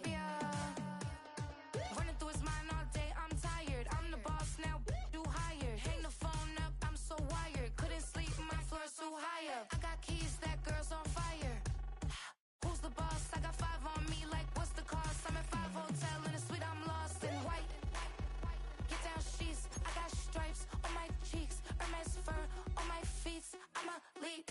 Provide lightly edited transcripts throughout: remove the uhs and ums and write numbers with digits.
Yeah. Running through his mind all day, I'm tired. I'm the boss now, do higher. Hang the phone up, I'm so wired. Couldn't sleep, my floor's too high up. I got keys, that girl's on fire. Who's the boss? I got 5 on me, like what's the cost? I'm at 5 hotel in a suite, I'm lost in white. Get down sheets, I got stripes on my cheeks, Hermes fur on my feet. I'm a lead.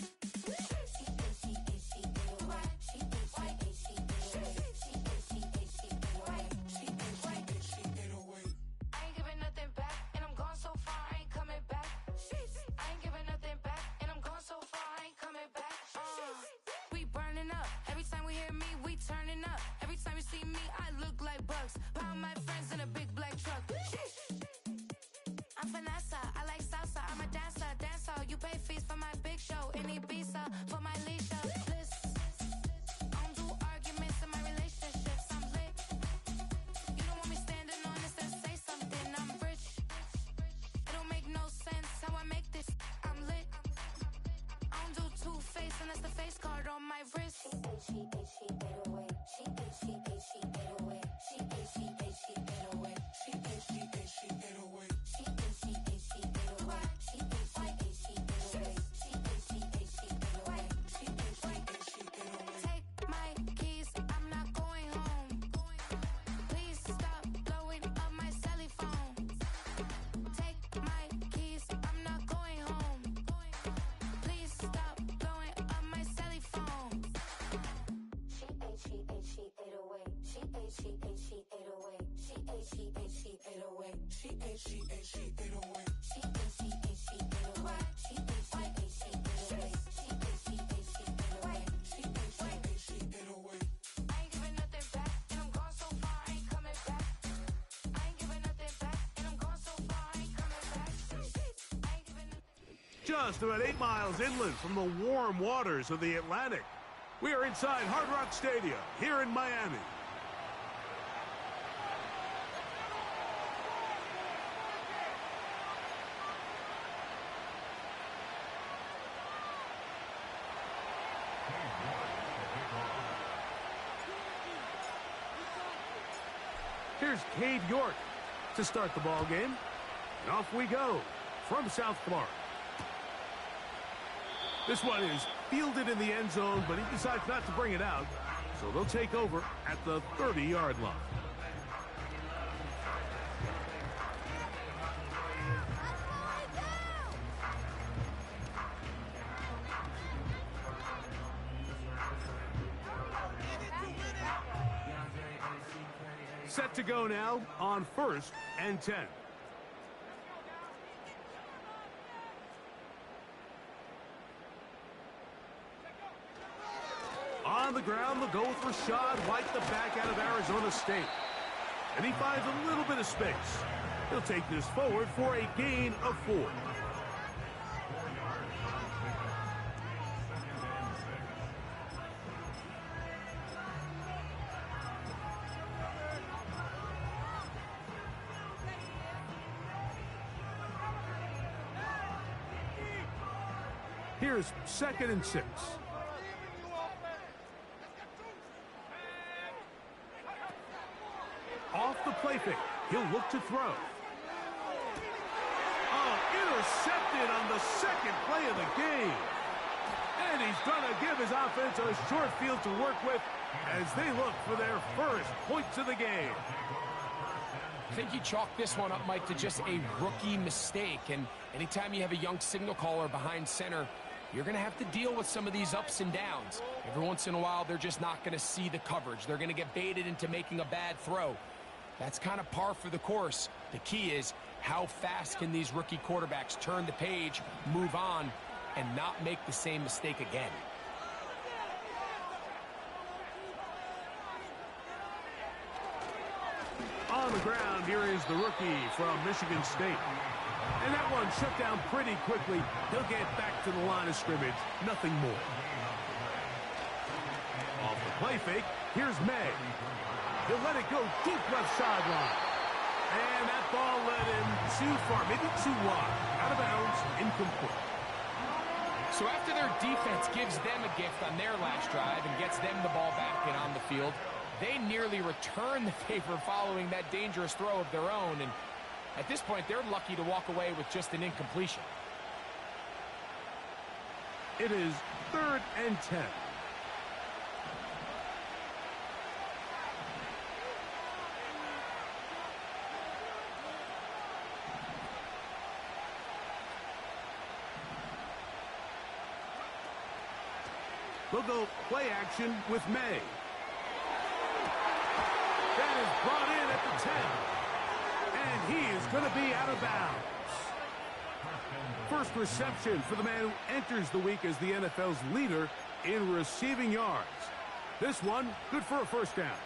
Just about 8 miles inland from the warm waters of the Atlantic. We are inside Hard Rock Stadium here in Miami. Here's Cade York to start the ball game. And off we go from South Florida. This one is fielded in the end zone, but he decides not to bring it out. So they'll take over at the 30-yard line. Set to go now on 1st and 10. On the ground, they'll go with Rashad White, the back out of Arizona State. And he finds a little bit of space. He'll take this forward for a gain of 4. Here's 2nd and 6. Off the play fake. He'll look to throw. Oh, intercepted on the 2nd play of the game. And he's going to give his offense a short field to work with as they look for their first points of the game. I think you chalk this one up, Mike, to just a rookie mistake. And anytime you have a young signal caller behind center, you're going to have to deal with some of these ups and downs. Every once in a while, they're just not going to see the coverage. They're going to get baited into making a bad throw. That's kind of par for the course. The key is how fast can these rookie quarterbacks turn the page, move on, and not make the same mistake again. On the ground, here is the rookie from Michigan State. And that one shut down pretty quickly. He'll get back to the line of scrimmage. Nothing more. Off the play fake, here's May. He'll let it go deep left sideline. And that ball led him too far, maybe too wide. Out of bounds, incomplete. So So after their defense gives them a gift on their last drive and gets them the ball back and on the field, they nearly return the favor following that dangerous throw of their own. And at this point, they're lucky to walk away with just an incompletion. It is 3rd and 10. They'll go play action with May. That is brought in at the 10. And he is going to be out of bounds. First reception for the man who enters the week as the NFL's leader in receiving yards. This one, good for a first down.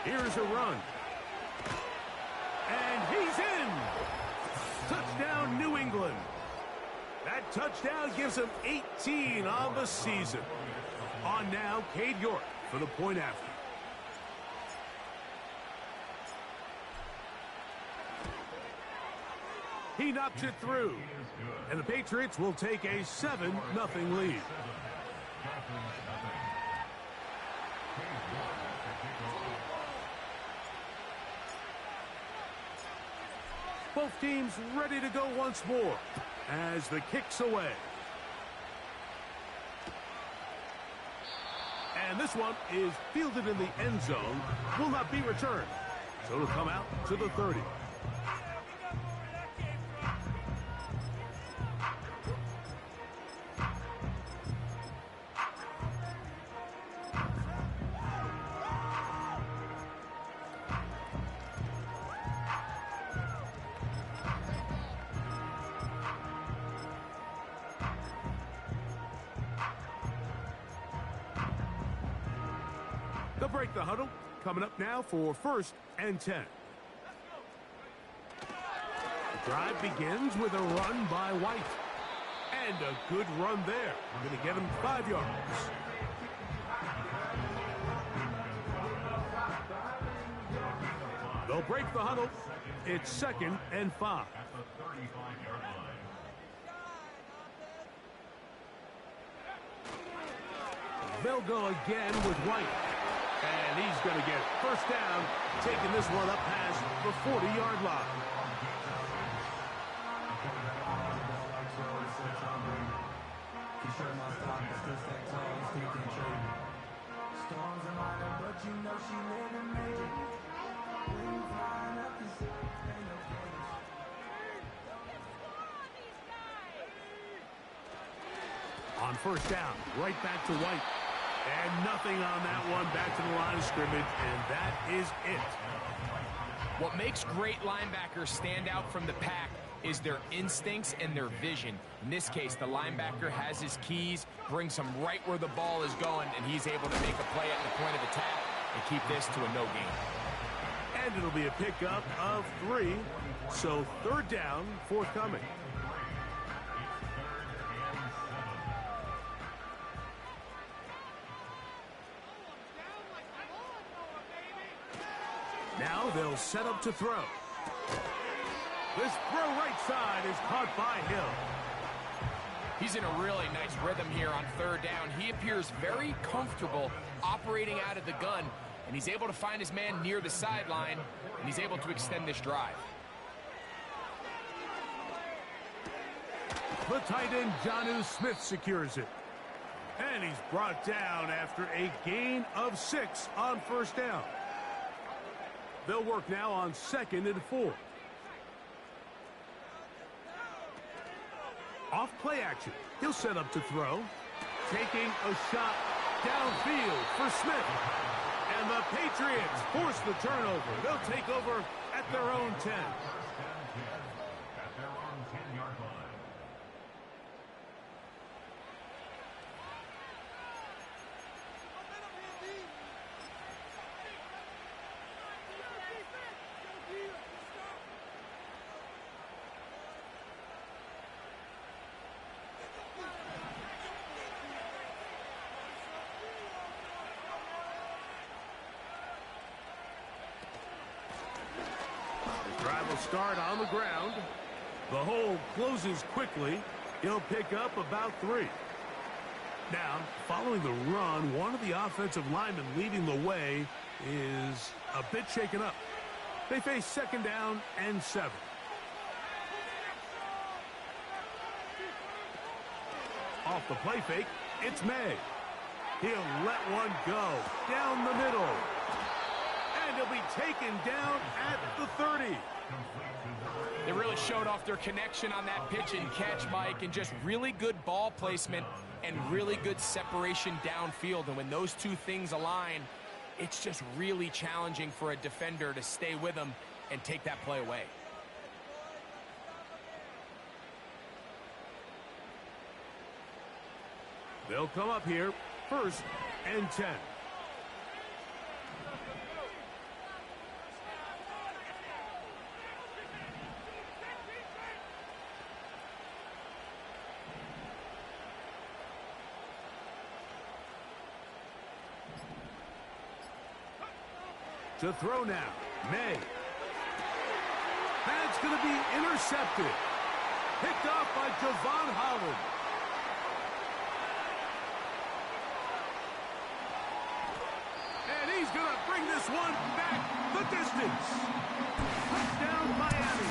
Here's a run. And he's in. Touchdown, New England. That touchdown gives him 18 on the season. On now, Cade York for the point after. He knocks it through. And the Patriots will take a 7-0 lead. Both teams ready to go once more as the kick's away. And this one is fielded in the end zone, will not be returned. So it'll come out to the 30. They'll break the huddle. Coming up now for 1st and 10. The drive begins with a run by White. And a good run there. Going to get him 5 yards. They'll break the huddle. It's 2nd and 5. They'll go again with White. And he's going to get first down, taking this one up past the 40-yard line. On first down, right back to White. And nothing on that one, back to the line of scrimmage, and that is it. What makes great linebackers stand out from the pack is their instincts and their vision. In this case, the linebacker has his keys, brings him right where the ball is going, and he's able to make a play at the point of attack and keep this to a no gain. And it'll be a pickup of 3, so 3rd down forthcoming. Now they'll set up to throw. This throw right side is caught by Hill. He's in a really nice rhythm here on 3rd down. He appears very comfortable operating out of the gun, and he's able to find his man near the sideline, and he's able to extend this drive. The tight end, Jonnu Smith, secures it. And he's brought down after a gain of 6 on 1st down. They'll work now on 2nd and 4. Off play action. He'll set up to throw. Taking a shot downfield for Smith. And the Patriots force the turnover. They'll take over at their own 10. start on the ground. The hole closes quickly. He'll pick up about 3. Now, following the run, one of the offensive linemen leading the way is a bit shaken up. They face 2nd down and 7. Off the play fake, it's May. He'll let one go down the middle. And he'll be taken down at the 30. They really showed off their connection on that pitch and catch, Mike, and just really good ball placement and really good separation downfield. And when those two things align, it's just really challenging for a defender to stay with them and take that play away. They'll come up here, 1st and 10. To throw now, May. That's going to be intercepted. Picked off by Javon Holland. And he's going to bring this one back the distance. Touchdown, Miami.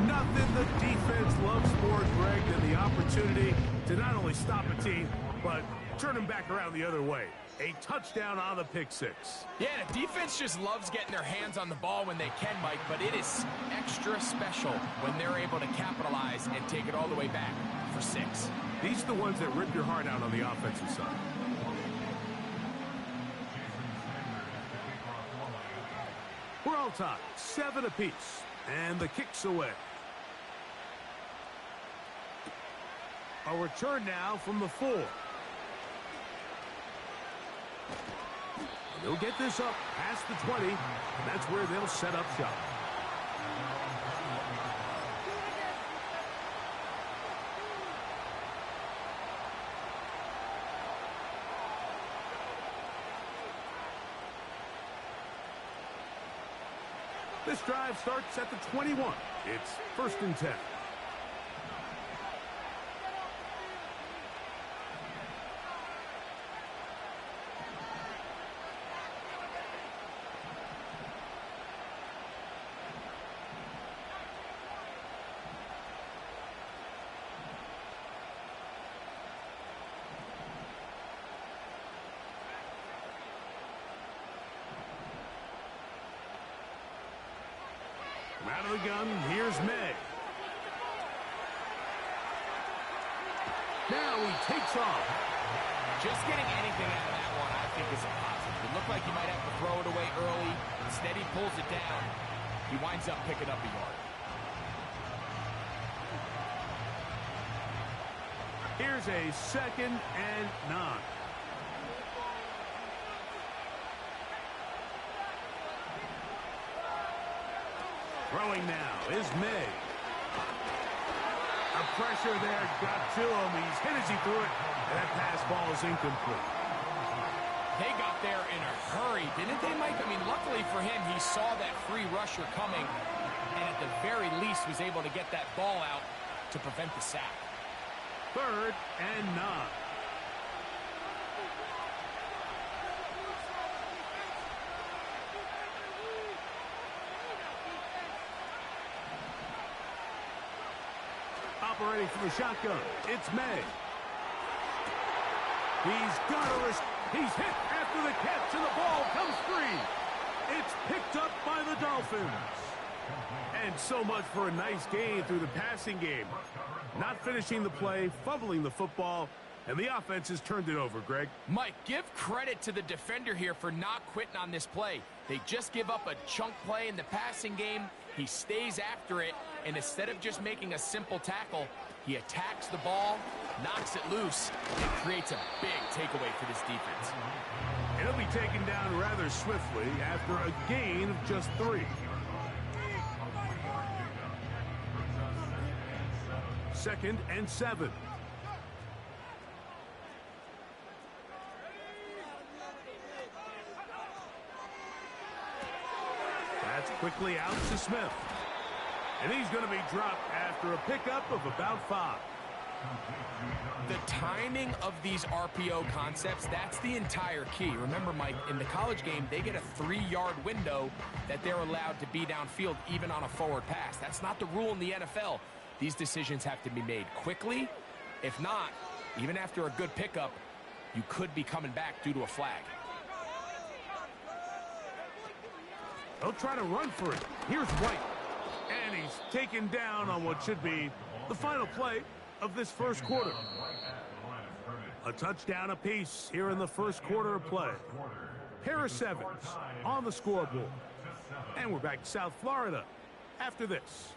Nothing the defense loves more, Greg, than the opportunity to not only stop a team, but turn them back around the other way. A touchdown on the pick 6. Yeah, the defense just loves getting their hands on the ball when they can, Mike, but it is extra special when they're able to capitalize and take it all the way back for 6. These are the ones that rip your heart out on the offensive side. We're all tied, 7 apiece, and the kick's away. A return now from the 4. They'll get this up past the 20. And that's where they'll set up shop. This drive starts at the 21. It's 1st and 10. Out of the gun, here's May. Now he takes off. Just getting anything out of that one, I think, is a positive. It looked like he might have to throw it away early. Instead, he pulls it down. He winds up picking up a yard. Here's a 2nd and 9. Throwing now is May. The pressure there got to him. He's hit as he threw it, and that pass ball is incomplete. They got there in a hurry, didn't they, Mike? I mean, luckily for him, he saw that free rusher coming, and at the very least was able to get that ball out to prevent the sack. 3rd and 9. Operating from the shotgun, it's May. He's got to risk. He's hit after the catch, and the ball comes free. It's picked up by the Dolphins. And so much for a nice gain through the passing game. Not finishing the play, fumbling the football, and the offense has turned it over, Greg. Mike, give credit to the defender here for not quitting on this play. They just give up a chunk play in the passing game. He stays after it, and instead of just making a simple tackle, he attacks the ball, knocks it loose, and creates a big takeaway for this defense. It'll be taken down rather swiftly after a gain of just 3. 2nd and 7. Quickly out to Smith. And he's going to be dropped after a pickup of about 5. The timing of these RPO concepts, that's the entire key. Remember, Mike, in the college game, they get a 3-yard window that they're allowed to be downfield even on a forward pass. That's not the rule in the NFL. These decisions have to be made quickly. If not, even after a good pickup, you could be coming back due to a flag. They'll try to run for it. Here's White. And he's taken down on what should be the final play of this first quarter. A touchdown apiece here in the first quarter of play. Pair of 7s on the scoreboard. And we're back to South Florida after this.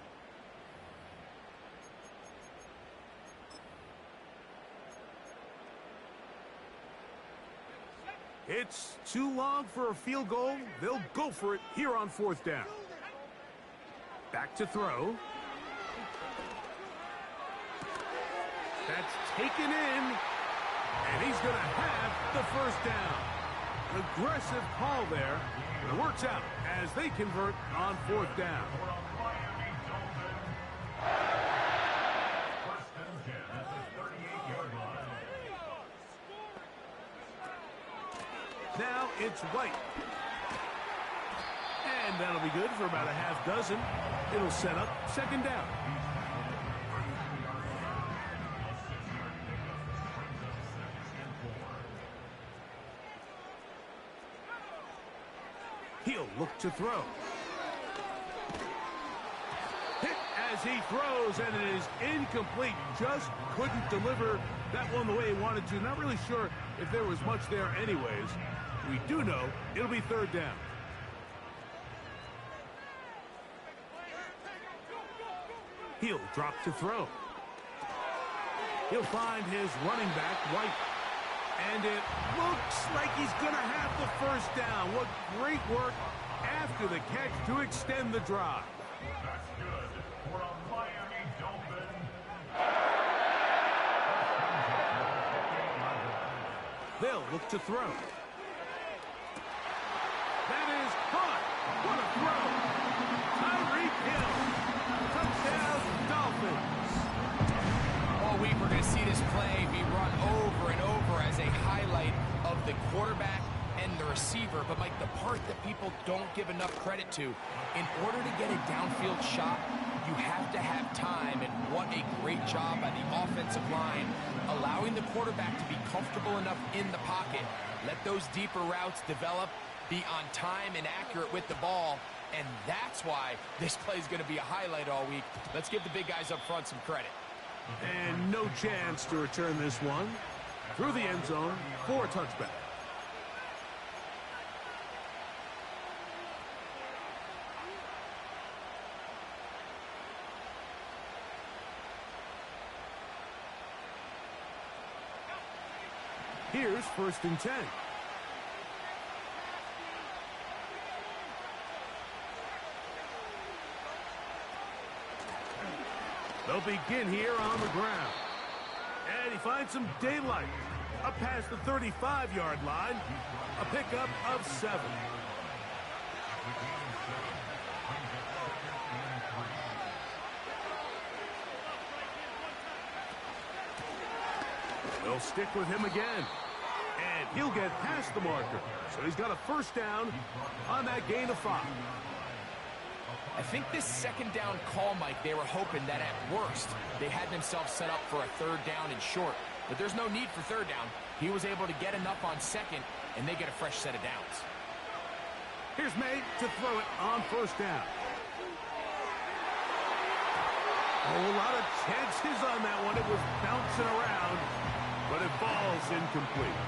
It's too long for a field goal. They'll go for it here on 4th down. Back to throw. That's taken in. And he's going to have the first down. Aggressive call there. It works out as they convert on 4th down. Now it's White. And that'll be good for about a half dozen. It'll set up 2nd down. He'll look to throw. Hit as he throws, and it is incomplete. Just couldn't deliver that one the way he wanted to. Not really sure if there was much there anyways. We do know it'll be 3rd down. He'll drop to throw. He'll find his running back, White. And it looks like he's going to have the first down. What great work after the catch to extend the drive. That's good for a Miami Dolphin. They'll look to throw. That is caught. What a throw. Tyreek Hill. Touchdown, Dolphins. All week we're going to see this play be run over and over as a highlight of the quarterback and the receiver. But, Mike, the part that people don't give enough credit to, in order to get a downfield shot, you have to have time. And what a great job by the offensive line, allowing the quarterback to be comfortable enough in the pocket, let those deeper routes develop, be on time and accurate with the ball, and that's why this play is going to be a highlight all week. Let's give the big guys up front some credit. And no chance to return this one. Through the end zone for a touchback. Here's 1st and 10. They'll begin here on the ground. And he finds some daylight. Up past the 35-yard line. A pickup of 7. They'll stick with him again. And he'll get past the marker. So he's got a first down on that gain of 5. I think this 2nd down call, Mike, they were hoping that at worst they had themselves set up for a 3rd down and short. But there's no need for 3rd down. He was able to get enough on 2nd, and they get a fresh set of downs. Here's May to throw it on 1st down. Oh, a lot of chances on that one. It was bouncing around, but it falls incomplete.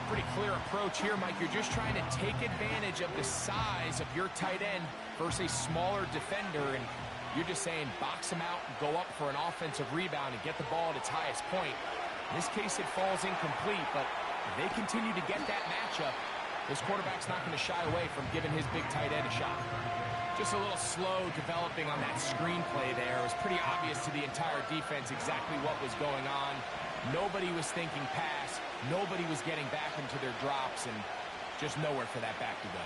Pretty clear approach here, Mike. You're just trying to take advantage of the size of your tight end versus a smaller defender, and you're just saying box him out and go up for an offensive rebound and get the ball at its highest point. In this case, it falls incomplete, but if they continue to get that matchup, this quarterback's not going to shy away from giving his big tight end a shot. Just a little slow developing on that screenplay there. It was pretty obvious to the entire defense exactly what was going on. Nobody was thinking pass. Nobody was getting back into their drops, and just nowhere for that back to go.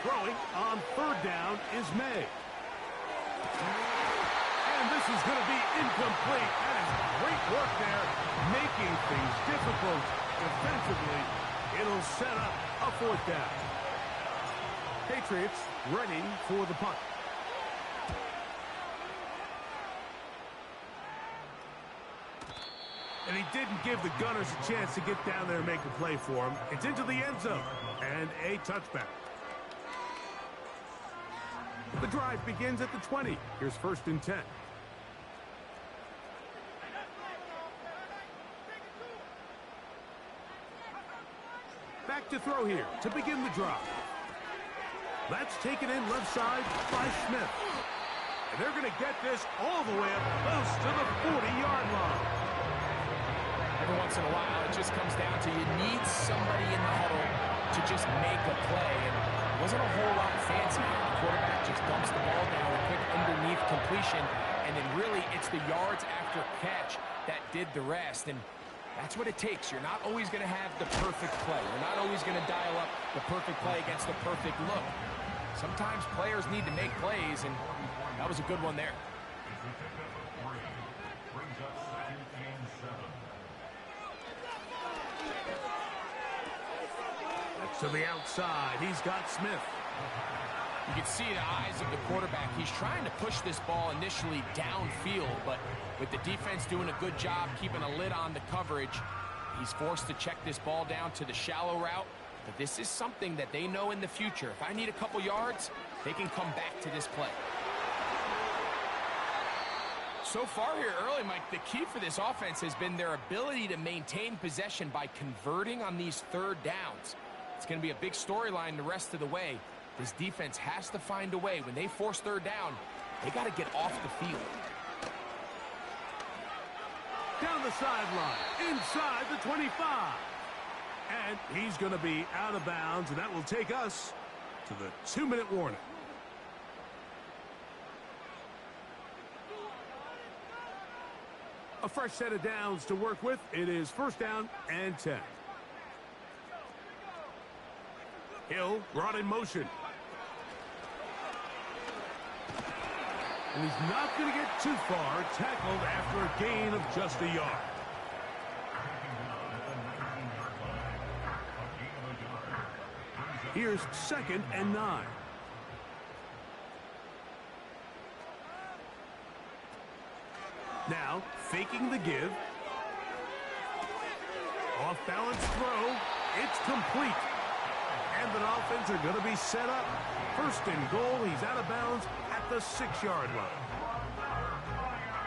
Throwing on third down is May. And this is going to be incomplete. That is great work there, making things difficult defensively. It'll set up a fourth down. Patriots ready for the punt. And he didn't give the Gunners a chance to get down there and make a play for him. It's into the end zone and a touchback. The drive begins at the 20. Here's 1st and 10. Back to throw here to begin the drive. That's taken in left side by Smith. And they're going to get this all the way up close to the 40-yard line. Every once in a while, it just comes down to you need somebody in the huddle to just make a play. And it wasn't a whole lot fancy. The quarterback just dumps the ball down, a quick underneath completion, and then really it's the yards after catch that did the rest. And that's what it takes. You're not always going to have the perfect play. You're not always going to dial up the perfect play against the perfect look. Sometimes players need to make plays, and that was a good one there. That's to the outside. He's got Smith. You can see the eyes of the quarterback. He's trying to push this ball initially downfield, but with the defense doing a good job keeping a lid on the coverage, he's forced to check this ball down to the shallow route. But this is something that they know in the future. If I need a couple yards, they can come back to this play. So far here early, Mike, the key for this offense has been their ability to maintain possession by converting on these third downs. It's going to be a big storyline the rest of the way. This defense has to find a way. When they force third down, they got to get off the field. Down the sideline, inside the 25. And he's going to be out of bounds, and that will take us to the 2-minute warning. A fresh set of downs to work with. It is 1st down and 10. Hill brought in motion. And he's not going to get too far, tackled after a gain of just a yard. Here's 2nd and 9. Now, faking the give. Off-balance throw. It's complete. And the Dolphins are going to be set up. 1st and goal. He's out of bounds at the 6-yard line.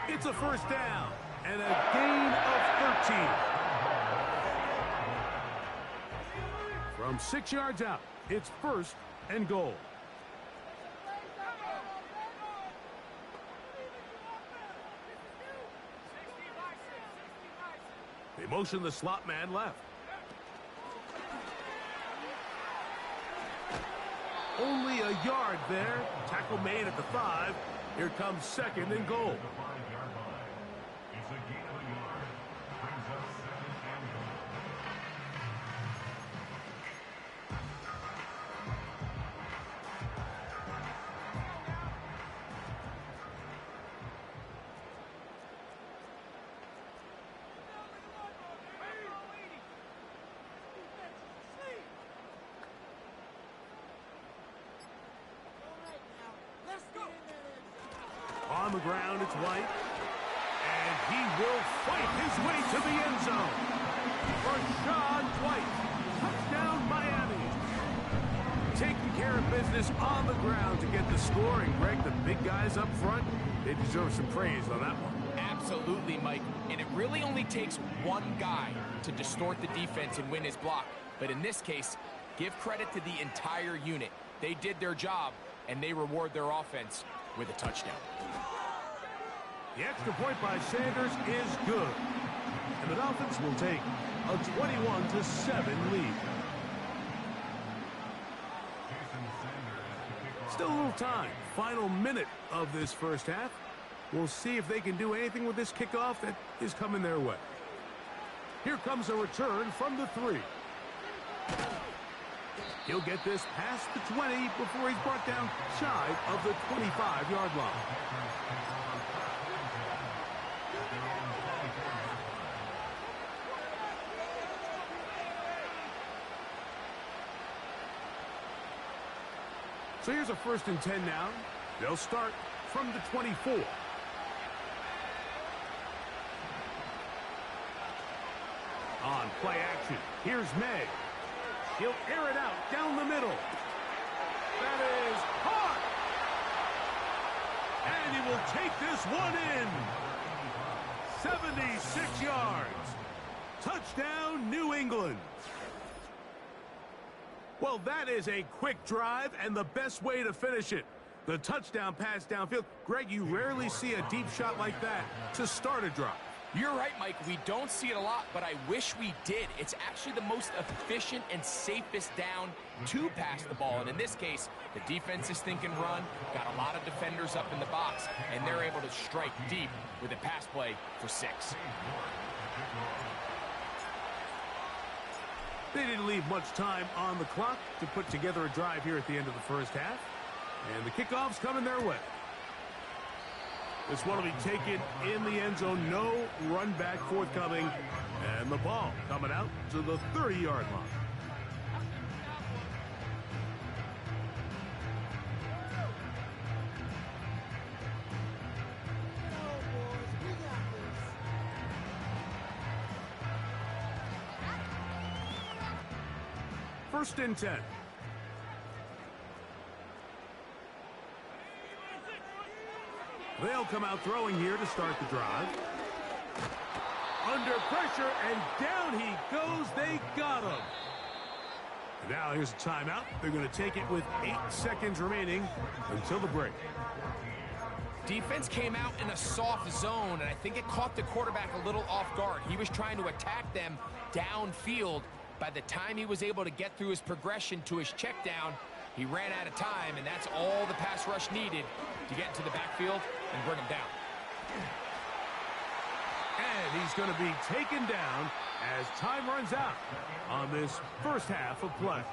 It's a 1st down and a gain of 13. From 6 yards out, it's 1st and goal. They motion the slot man left. Only a yard there. Tackle made at the 5. Here comes 2nd and goal. On the ground, it's White. And he will fight his way to the end zone. Rashad White. Touchdown, Miami. Taking care of business on the ground to get the score. And, Greg, the big guys up front, they deserve some praise on that one. Absolutely, Mike. And it really only takes one guy to distort the defense and win his block. But in this case, give credit to the entire unit. They did their job, and they reward their offense with a touchdown. The extra point by Sanders is good. And the Dolphins will take a 21-7 lead. Still a little time. Final minute of this first half. We'll see if they can do anything with this kickoff that is coming their way. Here comes a return from the 3. He'll get this past the 20 before he's brought down shy of the 25-yard line. So here's a 1st and 10 now. They'll start from the 24. On play action, here's May. He'll air it out down the middle. That is caught. And he will take this one in. 76 yards. Touchdown, New England. Well, that is a quick drive and the best way to finish it. The touchdown pass downfield. Greg, you rarely see a deep shot like that to start a drive. You're right, Mike. We don't see it a lot, but I wish we did. It's actually the most efficient and safest down to pass the ball. And in this case, the defense is thinking run, got a lot of defenders up in the box, and they're able to strike deep with a pass play for 6. They didn't leave much time on the clock to put together a drive here at the end of the first half. And the kickoff's coming their way. This one will be taken in the end zone. No run back forthcoming. And the ball coming out to the 30-yard line. First and 10. They'll come out throwing here to start the drive. Under pressure, and down he goes. They got him. Now here's a timeout. They're going to take it with 8 seconds remaining until the break. Defense came out in a soft zone, and I think it caught the quarterback a little off guard. He was trying to attack them downfield. By the time he was able to get through his progression to his check down, he ran out of time, and that's all the pass rush needed to get into the backfield and bring him down. And he's going to be taken down as time runs out on this first half of play.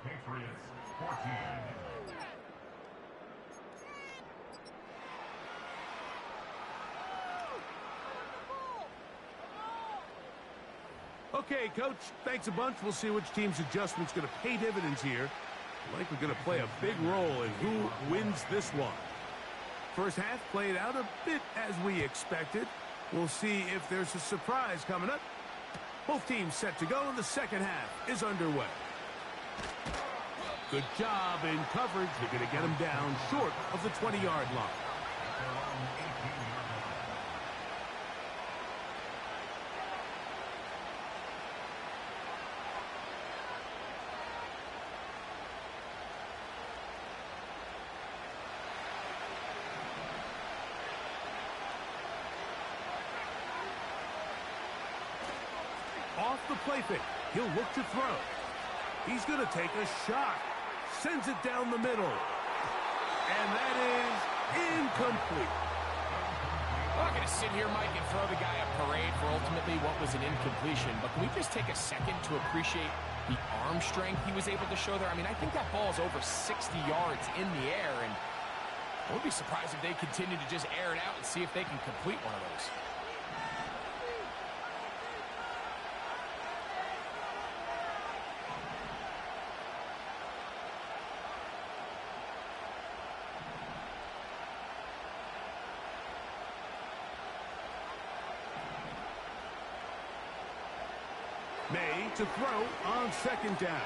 Patriots 14. Okay, Coach, thanks a bunch. We'll see which team's adjustment's going to pay dividends here. Likely going to play a big role in who wins this one. First half played out a bit as we expected. We'll see if there's a surprise coming up. Both teams set to go, and the second half is underway. Good job in coverage. They're going to get him down short of the 20-yard line. Off the play fake. He'll look to throw. He's going to take a shot. Sends it down the middle. And that is incomplete. I'm not going to sit here, Mike, and throw the guy a parade for ultimately what was an incompletion, but can we just take a second to appreciate the arm strength he was able to show there? I mean, I think that ball is over 60 yards in the air, and I would be surprised if they continue to just air it out and see if they can complete one of those. May to throw on second down.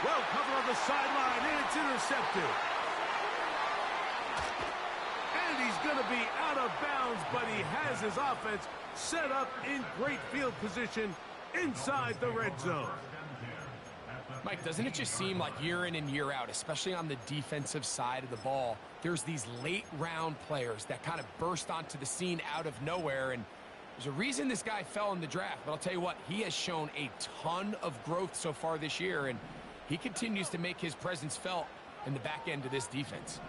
Well covered on the sideline, and it's intercepted. And he's going to be out of bounds, but he has his offense set up in great field position inside the red zone. Mike, doesn't it just seem like year in and year out, especially on the defensive side of the ball, there's these late round players that kind of burst onto the scene out of nowhere, and there's a reason this guy fell in the draft, but I'll tell you what, he has shown a ton of growth so far this year, and he continues to make his presence felt in the back end of this defense.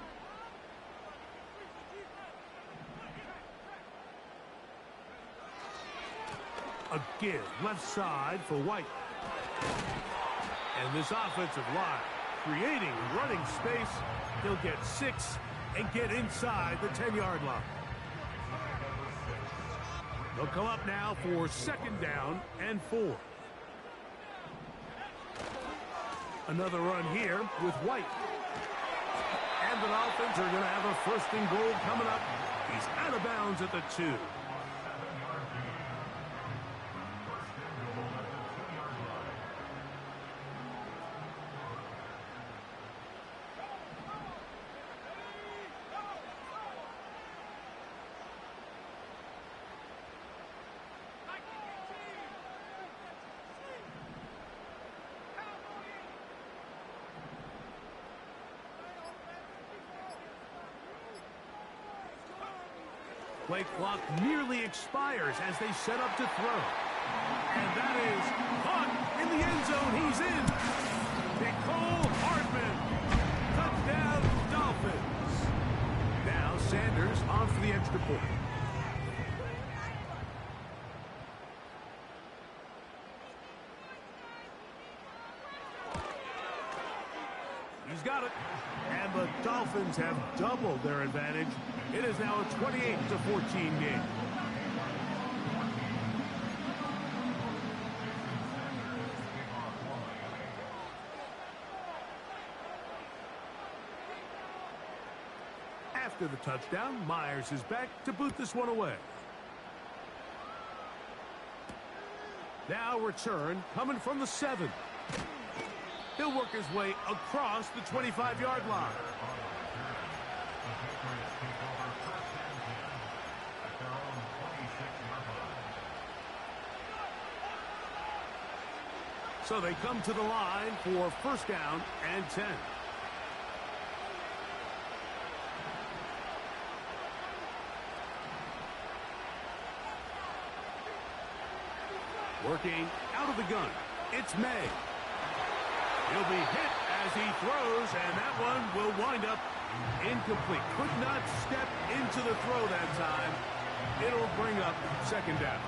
A give left side for White. And this offensive line creating running space. He'll get 6 and get inside the 10-yard line. They'll come up now for 2nd down and 4. Another run here with White. And the Dolphins are going to have a 1st and goal coming up. He's out of bounds at the 2. Play clock nearly expires as they set up to throw. And that is caught in the end zone. He's in. Nicole Hardman. Touchdown, Dolphins. Now Sanders on for the extra point. He's got it. And the Dolphins have doubled their advantage. It is now a 28-14 game. After the touchdown, Myers is back to boot this one away. Now return coming from the 7. He'll work his way across the 25-yard line. So they come to the line for 1st down and 10. Working out of the gun, it's May. He'll be hit as he throws, and that one will wind up incomplete. Could not step into the throw that time. It'll bring up 2nd down.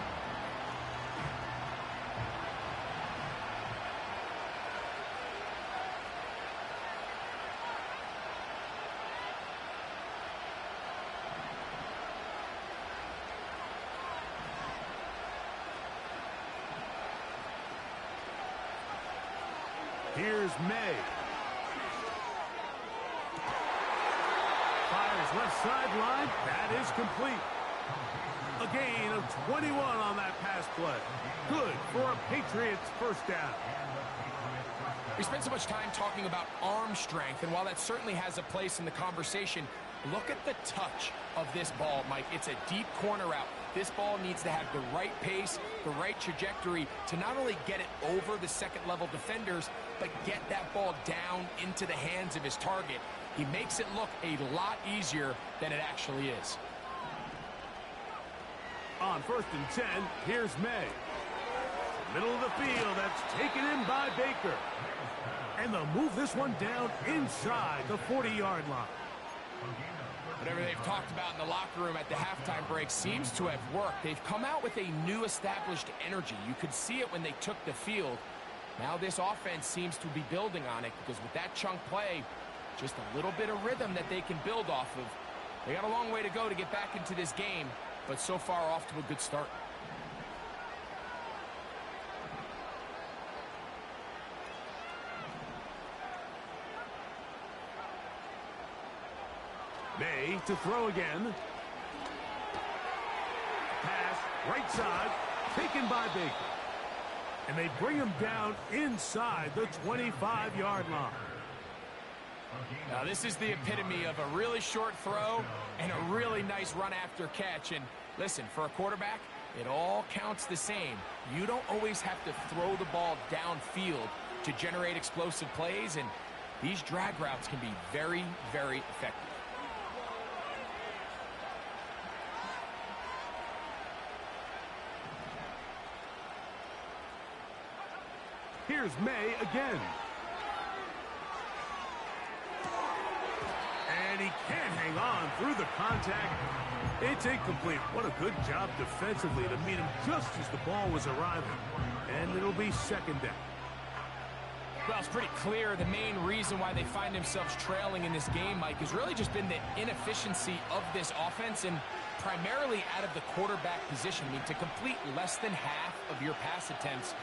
Here's May. Fires left sideline. That is complete. A gain of 21 on that pass play. Good for a Patriots 1st down. We spent so much time talking about arm strength, and while that certainly has a place in the conversation, look at the touch of this ball, Mike. It's a deep corner route. This ball needs to have the right pace, the right trajectory to not only get it over the 2nd-level defenders, but get that ball down into the hands of his target. He makes it look a lot easier than it actually is. On 1st and 10, here's May. Middle of the field, that's taken in by Baker. And they'll move this one down inside the 40-yard line. Whatever they've talked about in the locker room at the halftime break seems to have worked. They've come out with a new established energy. You could see it when they took the field. Now this offense seems to be building on it because with that chunk play, just a little bit of rhythm that they can build off of. They got a long way to go to get back into this game, but so far off to a good start. May to throw again. Pass right side, taken by Baker. And they bring him down inside the 25-yard line. Now this is the epitome of a really short throw and a really nice run after catch. And listen, for a quarterback, it all counts the same. You don't always have to throw the ball downfield to generate explosive plays, and these drag routes can be very, very effective. Here's May again. And he can't hang on through the contact. It's incomplete. What a good job defensively to meet him just as the ball was arriving. And it'll be second down. Well, it's pretty clear the main reason why they find themselves trailing in this game, Mike, has really just been the inefficiency of this offense and primarily out of the quarterback position. I mean, to complete less than half of your pass attempts,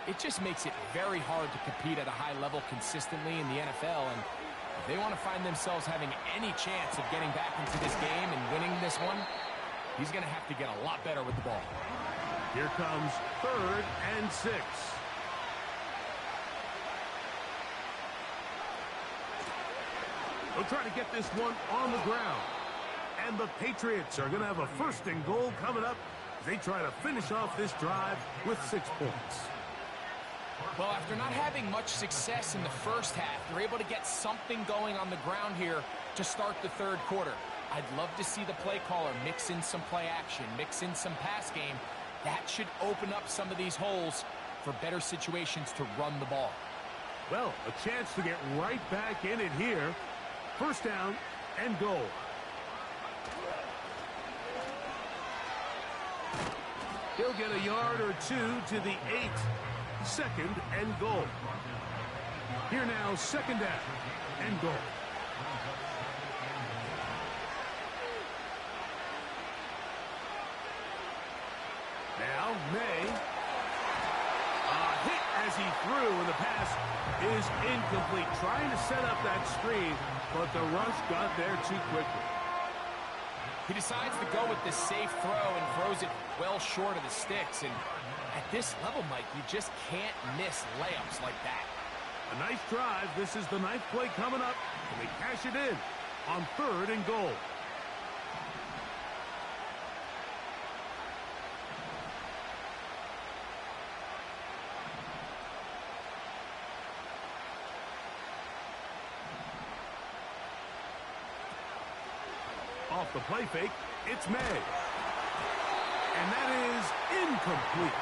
it just makes it very hard to compete at a high level consistently in the NFL. And if they want to find themselves having any chance of getting back into this game and winning this one, he's going to have to get a lot better with the ball. Here comes 3rd and 6. They'll try to get this one on the ground. And the Patriots are going to have a 1st and goal coming up as they try to finish off this drive with 6 points. Well, after not having much success in the first half, they're able to get something going on the ground here to start the 3rd quarter. I'd love to see the play caller mix in some play action, mix in some pass game. That should open up some of these holes for better situations to run the ball. Well, a chance to get right back in it here. 1st down and goal. He'll get a yard or 2 to the 8. 2nd and goal. Here now, 2nd down and goal. Now, May. A hit as he threw, and the pass is incomplete. Trying to set up that screen, but the rush got there too quickly. He decides to go with the safe throw and throws it well short of the sticks. And at this level, Mike, you just can't miss layups like that. A nice drive. This is the 9th play coming up, and they cash it in on 3rd and goal. Off the play fake, it's May. And that is incomplete.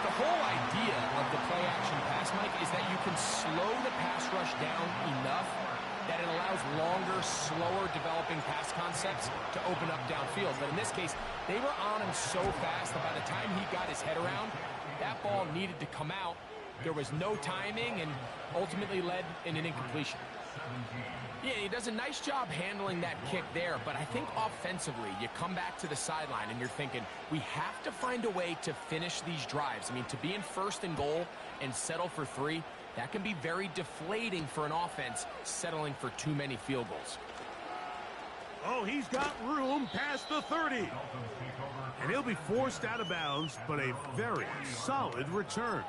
The whole idea of the play-action pass, Mike, is that you can slow the pass rush down enough that it allows longer, slower developing pass concepts to open up downfield. But in this case, they were on him so fast that by the time he got his head around, that ball needed to come out. There was no timing and ultimately led in an incompletion. Yeah, he does a nice job handling that kick there, but I think offensively, you come back to the sideline and you're thinking, we have to find a way to finish these drives. I mean, to be in 1st and goal and settle for 3, that can be very deflating for an offense settling for too many field goals. Oh, he's got room past the 30. And he'll be forced out of bounds, but a very solid return.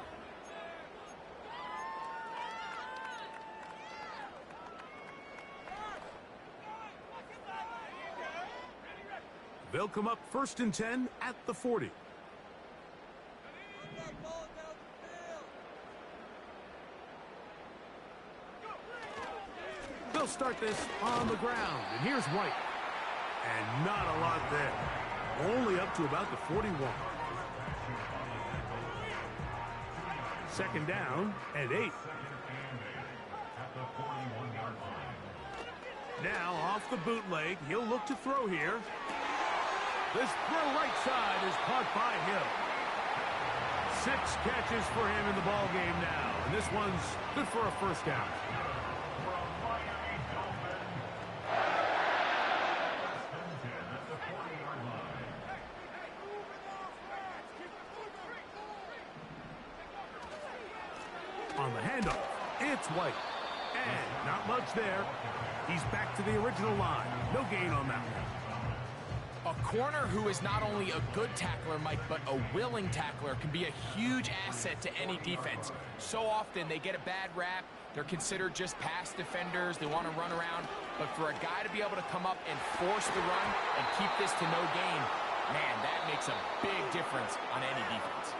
They'll come up 1st and 10 at the 40. They'll start this on the ground, and here's White. And not a lot there. Only up to about the 41. 2nd down and 8. Now off the bootleg, he'll look to throw here. This throw right side is caught by Hill. 6 catches for him in the ball game now. And this one's good for a 1st down. On the handoff, it's White. And not much there. He's back to the original line. No gain on that one. A corner who is not only a good tackler, Mike, but a willing tackler can be a huge asset to any defense. So often they get a bad rap. They're considered just pass defenders. They want to run around. But for a guy to be able to come up and force the run and keep this to no gain, man, that makes a big difference on any defense.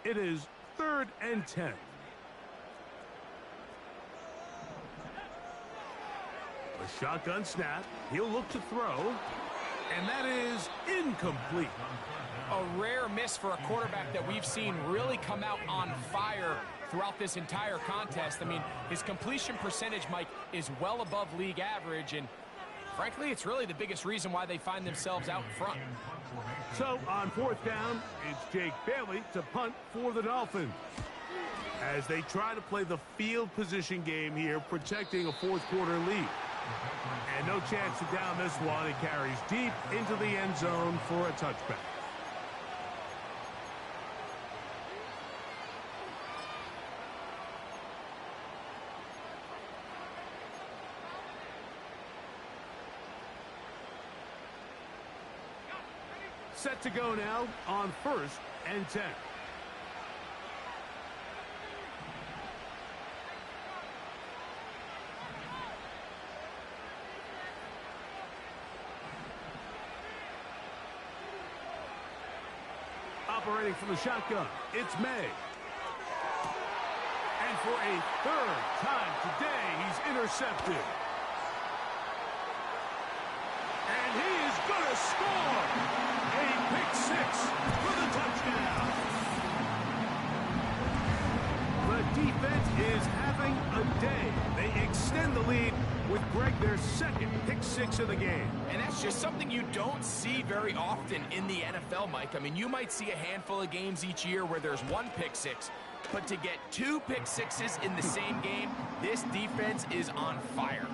It is 3rd and 10. A shotgun snap. He'll look to throw. And that is incomplete. A rare miss for a quarterback that we've seen really come out on fire throughout this entire contest. I mean, his completion percentage, Mike, is well above league average, and frankly, it's really the biggest reason why they find themselves out in front. So, on fourth down, it's Jake Bailey to punt for the Dolphins. As they try to play the field position game here, protecting a fourth-quarter lead. And no chance to down this one. It carries deep into the end zone for a touchback. Set to go now on 1st and 10. Operating from the shotgun, it's May. And for a third time today, he's intercepted. And he is going to score! A pick six for the touchdown. The defense is having a day. They extend the lead with Greg their second pick six of the game. And that's just something you don't see very often in the NFL, Mike. I mean, you might see a handful of games each year where there's one pick six, but to get two pick sixes in the same game, this defense is on fire.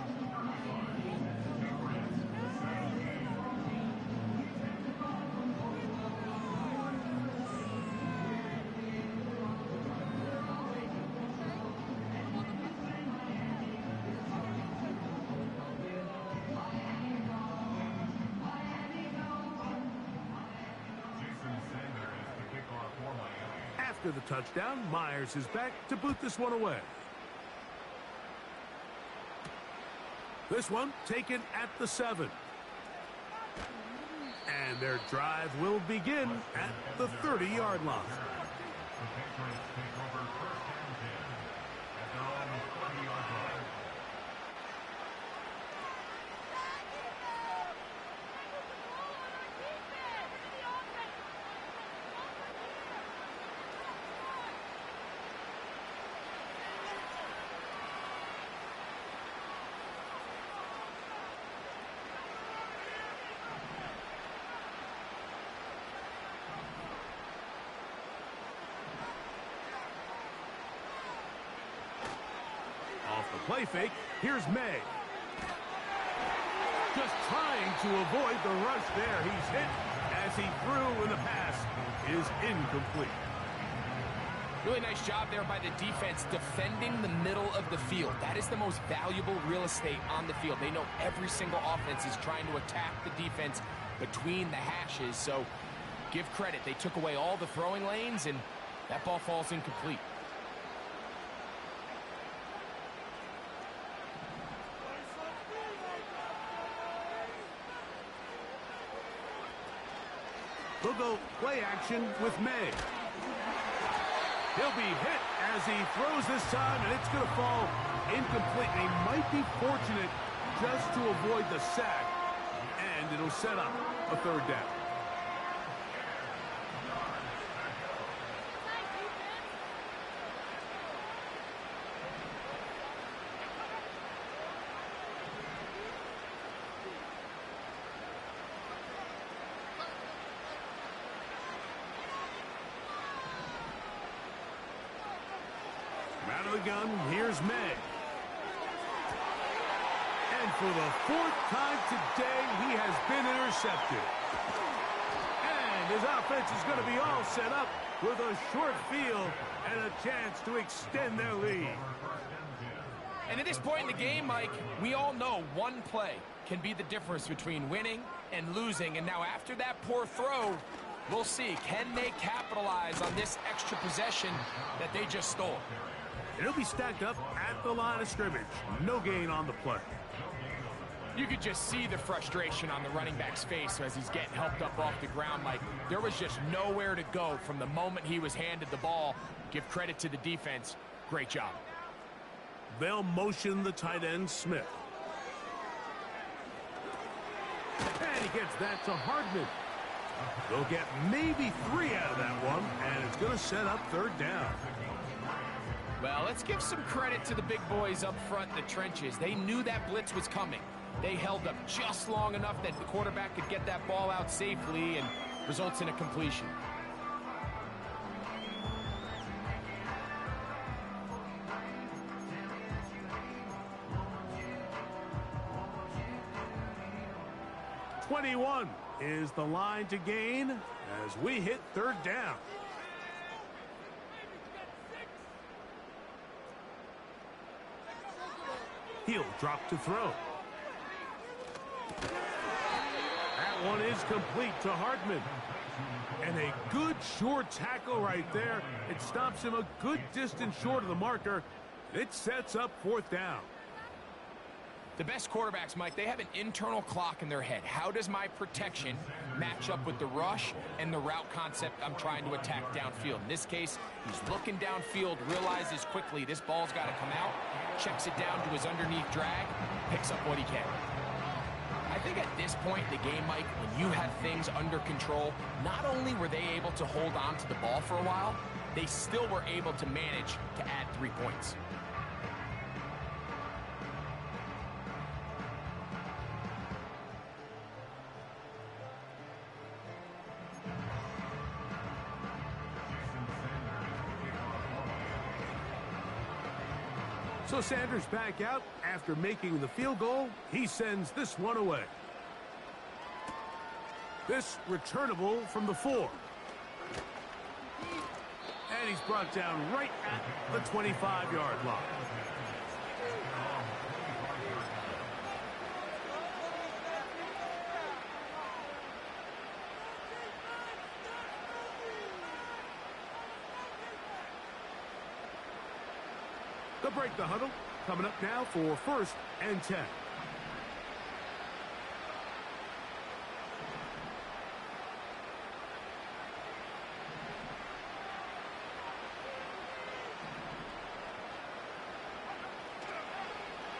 After the touchdown, Myers is back to boot this one away. This one taken at the 7. And their drive will begin at the 30-yard line. Play fake. Here's May. Just trying to avoid the rush there. He's hit as he threw, and the pass is incomplete. Really nice job there by the defense defending the middle of the field. That is the most valuable real estate on the field. They know every single offense is trying to attack the defense between the hashes. So give credit. They took away all the throwing lanes, and that ball falls incomplete. They'll go play action with May. He'll be hit as he throws this time, and it's going to fall incomplete. They might be fortunate just to avoid the sack, and it'll set up a third down. Out of the gun, here's May. And for the fourth time today, he has been intercepted. And his offense is going to be all set up with a short field and a chance to extend their lead. And at this point in the game, Mike, we all know one play can be the difference between winning and losing. And now after that poor throw, we'll see, can they capitalize on this extra possession that they just stole? It'll be stacked up at the line of scrimmage. No gain on the play. You could just see the frustration on the running back's face as he's getting helped up off the ground. Like, there was just nowhere to go from the moment he was handed the ball. Give credit to the defense. Great job. They'll motion the tight end, Smith. And he gets that to Hardman. They'll get maybe 3 out of that one, and it's going to set up third down. Well, let's give some credit to the big boys up front in the trenches. They knew that blitz was coming. They held up just long enough that the quarterback could get that ball out safely, and results in a completion. "21" is the line to gain as we hit third down. He'll drop to throw. That one is complete to Hardman. And a good short tackle right there. It stops him a good distance short of the marker. It sets up fourth down. The best quarterbacks, Mike, they have an internal clock in their head. How does my protection match up with the rush and the route concept I'm trying to attack downfield? In this case, he's looking downfield, realizes quickly this ball's got to come out, checks it down to his underneath drag, picks up what he can. I think at this point in the game, Mike, when you have things under control, not only were they able to hold on to the ball for a while, they still were able to manage to add 3 points. So Sanders back out after making the field goal. He sends this one away. This returnable from the 4. And he's brought down right at the 25-yard line. They'll break the huddle. Coming up now for 1st and 10.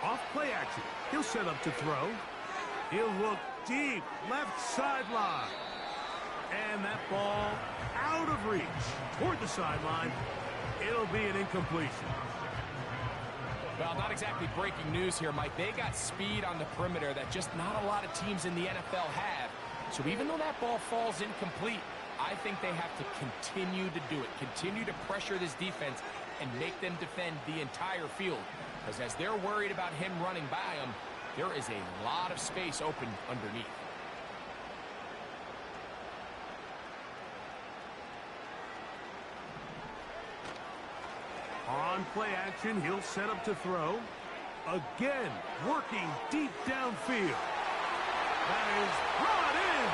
Off play action. He'll set up to throw. He'll look deep, left sideline. And that ball out of reach toward the sideline. It'll be an incompletion. Well, not exactly breaking news here, Mike. They got speed on the perimeter that just not a lot of teams in the NFL have. So even though that ball falls incomplete, I think they have to continue to do it. Continue to pressure this defense and make them defend the entire field. Because as they're worried about him running by them, there is a lot of space open underneath. On play action, he'll set up to throw. Again, working deep downfield. That is brought in.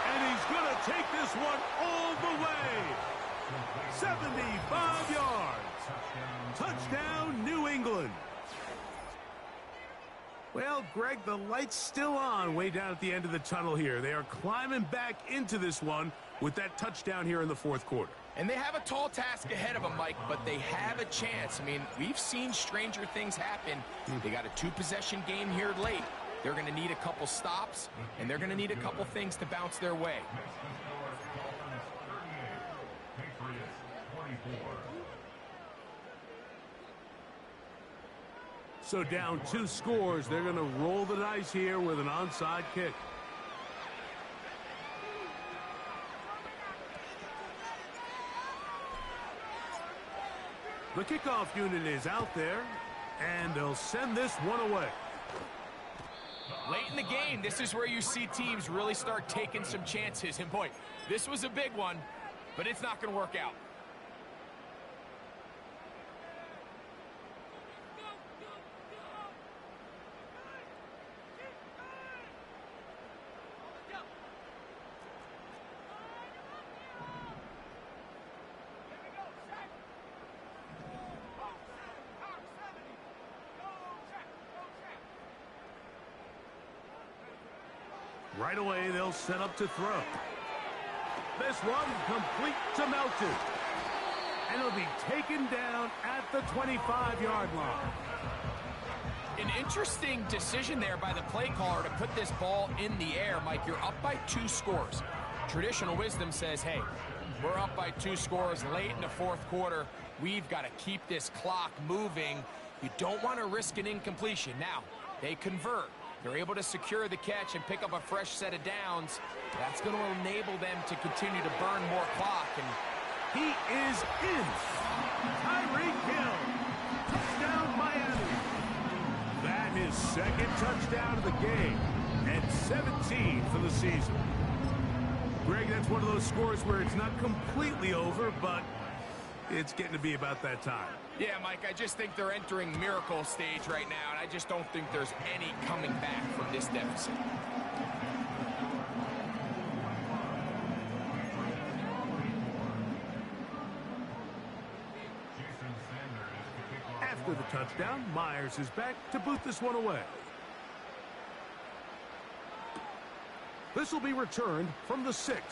And he's going to take this one all the way. 75 yards. Touchdown, New England. Well, Greg, the light's still on way down at the end of the tunnel here. They are climbing back into this one with that touchdown here in the 4th quarter. And they have a tall task ahead of them, Mike, but they have a chance. I mean, we've seen stranger things happen. They got a 2-possession game here late. They're going to need a couple stops, and they're going to need a couple things to bounce their way. So down 2 scores, they're going to roll the dice here with an onside kick. The kickoff unit is out there, and they'll send this one away. Late in the game, this is where you see teams really start taking some chances. And boy, this was a big one, but it's not going to work out. Right away, they'll set up to throw. This one complete to Melton. And he'll be taken down at the 25-yard line. An interesting decision there by the play caller to put this ball in the air. Mike, you're up by 2 scores. Traditional wisdom says, hey, we're up by 2 scores late in the 4th quarter. We've got to keep this clock moving. You don't want to risk an incompletion. Now, they convert. They're able to secure the catch and pick up a fresh set of downs. That's going to enable them to continue to burn more clock. And he is in. Tyreek Hill. Touchdown, Miami. That is 2nd touchdown of the game and 17 for the season. Greg, that's one of those scores where it's not completely over, but it's getting to be about that time. Yeah, Mike, I just think they're entering miracle stage right now, and I just don't think there's any coming back from this deficit. After the touchdown, Myers is back to boot this one away. This will be returned from the 6.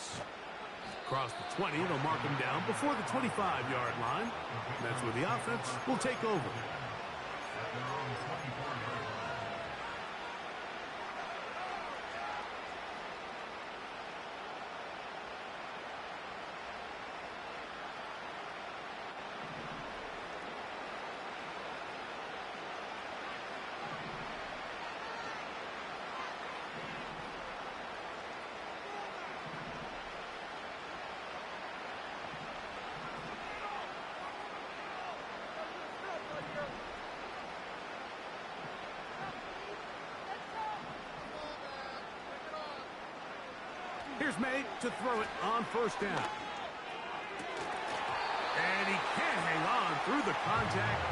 Across the 20, they'll mark him down before the 25-yard line. That's where the offense will take over. Here's May to throw it on 1st down. And he can't hang on through the contact.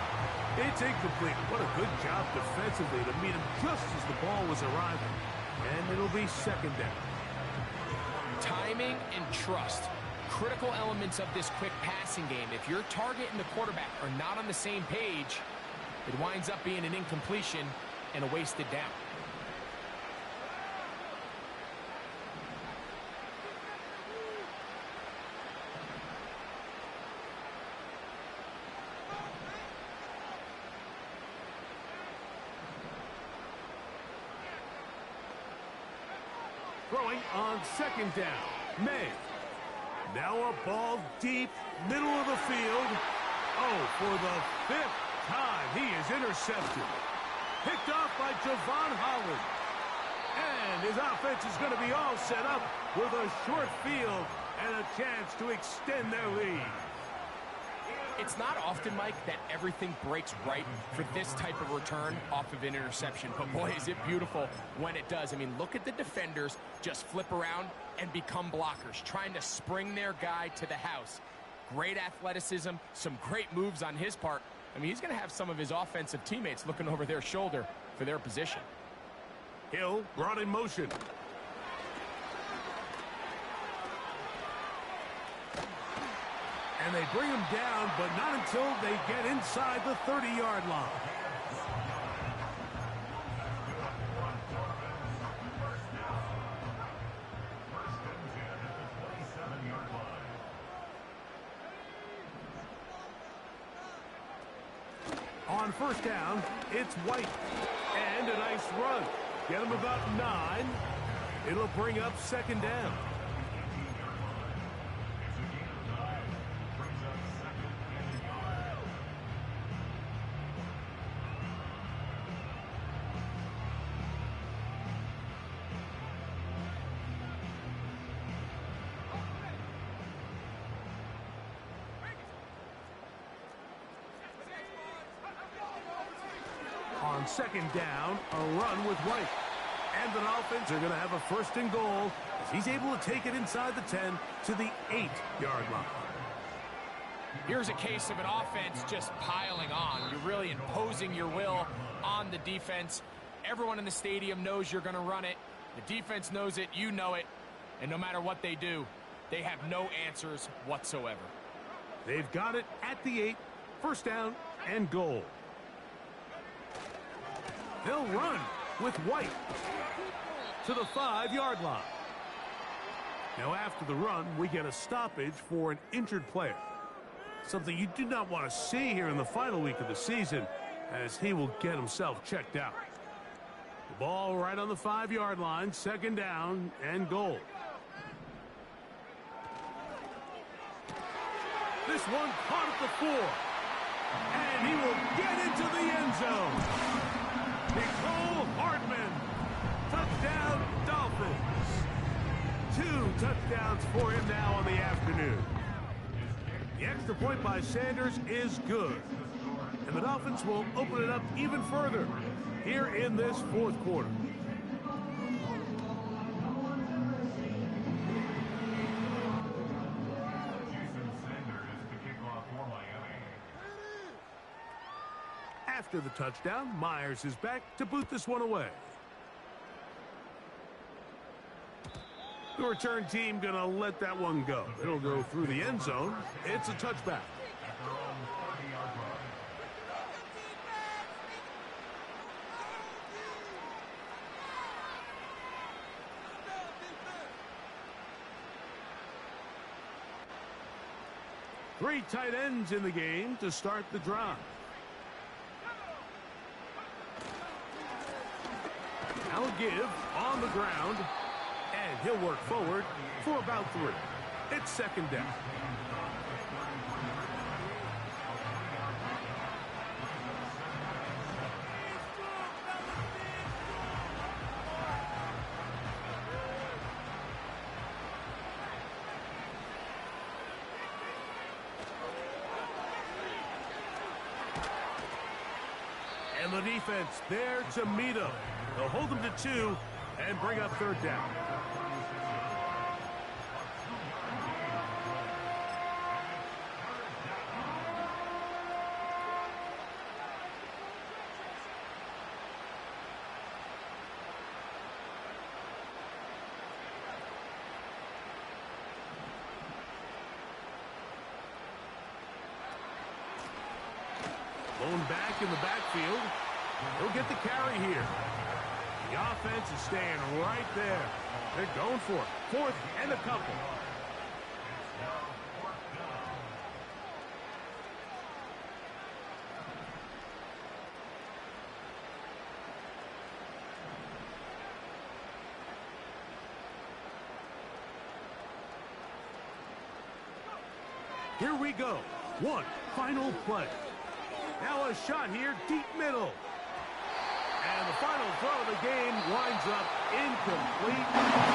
It's incomplete. What a good job defensively to meet him just as the ball was arriving. And it'll be 2nd down. Timing and trust. Critical elements of this quick passing game. If your target and the quarterback are not on the same page, it winds up being an incompletion and a wasted down. Throwing on 2nd down. May. Now a ball deep, middle of the field. Oh, for the 5th time, he is intercepted. Picked off by Javon Holland. And his offense is going to be all set up with a short field and a chance to extend their lead. It's not often, Mike, that everything breaks right for this type of return off of an interception. But, boy, is it beautiful when it does. I mean, look at the defenders just flip around and become blockers, trying to spring their guy to the house. Great athleticism, some great moves on his part. I mean, he's going to have some of his offensive teammates looking over their shoulder for their position. Hill brought in motion. And they bring him down, but not until they get inside the 30-yard line. On 1st down, it's White. And a nice run. Get him about 9. It'll bring up 2nd down. On 2nd down, a run with White. And the Dolphins are going to have a 1st and goal as he's able to take it inside the 10 to the 8-yard line. Here's a case of an offense just piling on. You're really imposing your will on the defense. Everyone in the stadium knows you're going to run it. The defense knows it, you know it. And no matter what they do, they have no answers whatsoever. They've got it at the 8, 1st down and goal. They'll run with White to the 5-yard line. Now after the run, we get a stoppage for an injured player. Something you do not want to see here in the final week of the season. as he will get himself checked out. The ball right on the 5-yard line, 2nd down and goal. This one caught at the 4. And he will get into the end zone. Nicole Hartman. Touchdown, Dolphins. 2 touchdowns for him now on the afternoon. The extra point by Sanders is good. And the Dolphins will open it up even further here in this 4th quarter. After the touchdown, Myers is back to boot this one away. The return team going to let that one go. It'll go through the end zone. It's a touchback. Three tight ends in the game to start the drive. Now a give on the ground, and he'll work forward for about 3. It's 2nd down. And the defense there to meet him. They'll hold him to 2 and bring up 3rd down. Blown back in the backfield. He'll get the carry here. The offense is staying right there. They're going for it. 4th and a couple. Here we go. One final play. Now a shot here, deep middle. And the final throw of the game winds up incomplete.